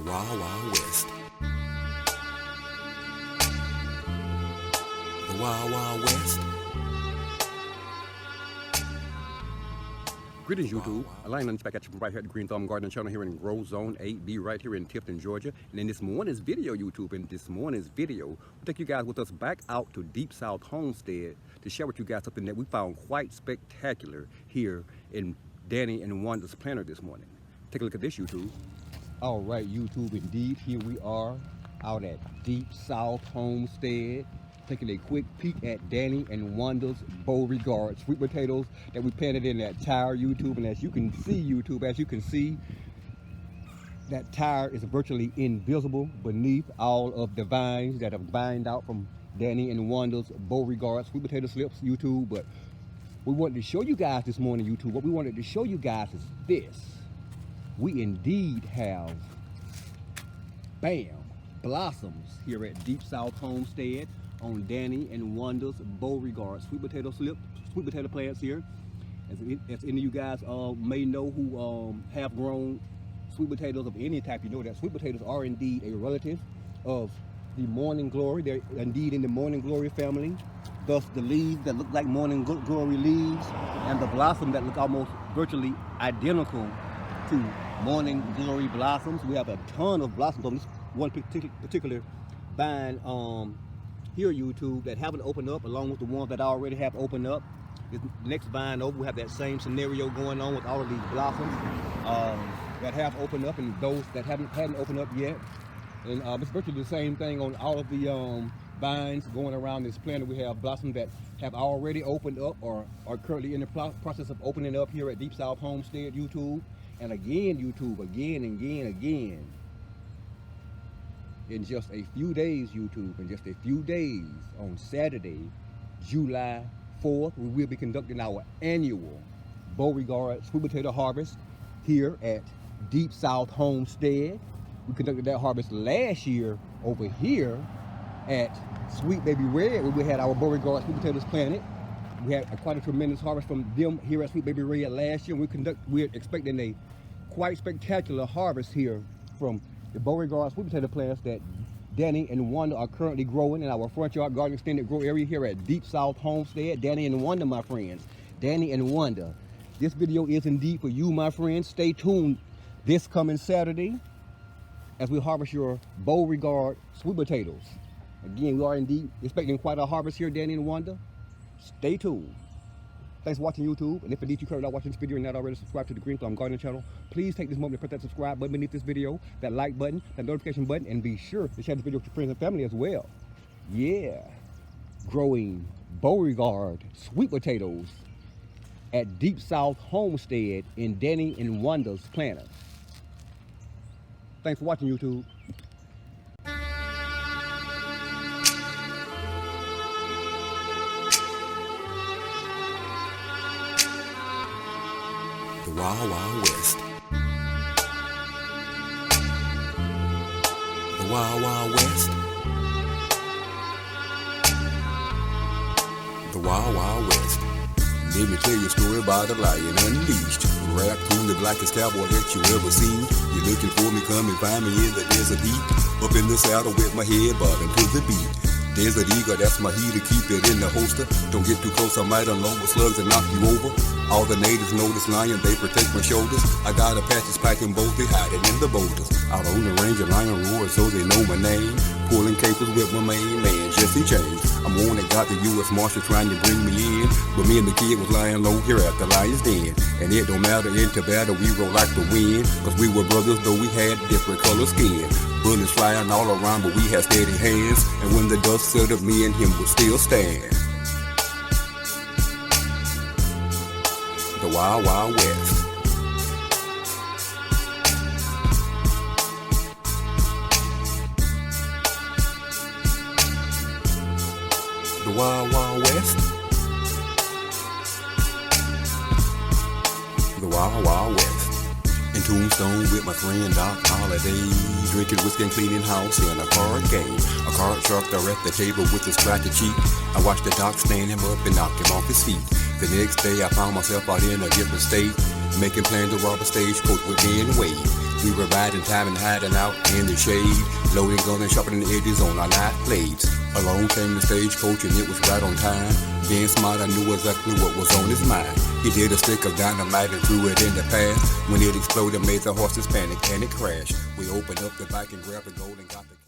The Wild Wild West. The Wild Wild West. Greetings, YouTube. Alain back at you from right here at the Green Thumb Garden Channel here in Grow Zone 8B right here in Tifton, Georgia. And in this morning's video, YouTube, we'll take you guys with us back out to Deep South Homestead to share with you guys something that we found quite spectacular here in Danny and Wanda's planter this morning. Take a look at this, YouTube. All right, YouTube, indeed, here we are out at Deep South Homestead, taking a quick peek at Danny and Wanda's Beauregard sweet potatoes that we planted in that tire, YouTube. And as you can see, YouTube, that tire is virtually invisible beneath all of the vines that have vined out from Danny and Wanda's Beauregard sweet potato slips, YouTube. But we wanted to show you guys this morning, YouTube, what we wanted to show you guys is this. We indeed have, bam, blossoms here at Deep South Homestead on Danny and Wanda's Beauregard sweet potato plants here. As any of you guys may know who have grown sweet potatoes of any type, you know that sweet potatoes are indeed a relative of the morning glory. They're indeed in the morning glory family. Thus the leaves that look like morning glory leaves and the blossom that look almost virtually identical to morning glory blossoms. We have a ton of blossoms on this one particular vine here, YouTube, that haven't opened up, along with the ones that already have opened up. This next vine over, we have that same scenario going on with all of these blossoms that have opened up and those that hadn't opened up yet. And it's virtually the same thing on all of the vines going around this planter. We have blossoms that have already opened up or are currently in the process of opening up here at Deep South Homestead, YouTube. And again, YouTube, again, in just a few days, YouTube, on Saturday, July 4th, we will be conducting our annual Beauregard sweet potato harvest here at Deep South Homestead. We conducted that harvest last year over here at Sweet Baby Red, where we had our Beauregard sweet potatoes planted. We had quite a tremendous harvest from them here at Sweet Baby Red last year. We're expecting a quite spectacular harvest here from the Beauregard sweet potato plants that Danny and Wanda are currently growing in our front yard garden extended grow area here at Deep South Homestead. Danny and Wanda, my friends. Danny and Wanda. This video is indeed for you, my friends. Stay tuned this coming Saturday as we harvest your Beauregard sweet potatoes. Again, we are indeed expecting quite a harvest here, Danny and Wanda. Stay tuned. Thanks for watching, YouTube. And if indeed you currently are watching this video and not already subscribed to the Green Thumb Garden channel, please take this moment to press that subscribe button beneath this video, that like button, that notification button, and be sure to share this video with your friends and family as well. Yeah, growing Beauregard sweet potatoes at Deep South Homestead in Danny and Wanda's planter. Thanks for watching, YouTube. The Wild Wild West. The Wild Wild West. The Wild Wild West. Let me tell you a story about a lion unleashed. Raccoon, the blackest cowboy that you ever seen. You're looking for me, come and find me in the desert heat. Up in the saddle with my head bobbing to the beat. Desert Eagle, that's my heater, keep it in the holster. Don't get too close, I might unload with slugs and knock you over. All the natives know this lion, they protect my shoulders. I got Apaches packing both, they hiding in the boulders. Out on the range, a lion roars, so they know my name. Pulling capers with my main man, Jesse James. I'm on it, got the U.S. Marshal trying to bring me in. But me and the kid was lying low here at the lion's den. And it don't matter, into battle we roll like the wind. Cause we were brothers, though we had different color skin. Bullets flying all around, but we had steady hands. And when the dust settled, me and him would still stand. The Wild Wild West. The Wild Wild West. The Wild Wild West. In Tombstone with my friend Doc Holiday, drinking whiskey and cleaning house in a card game. A card shark there at the table with his scratchy cheek. I watched the Doc stand him up and knock him off his feet. The next day I found myself out in a different state, making plans to rob a stagecoach with Ben Wade. We were riding time and hiding out in the shade, loading guns and sharpening the edges on our knife blades. Along came the stagecoach and it was right on time. Being smart, I knew exactly what was on his mind. He did a stick of dynamite and threw it in the path. When it exploded, made the horses panic and it crashed. We opened up the bike and grabbed the gold and got the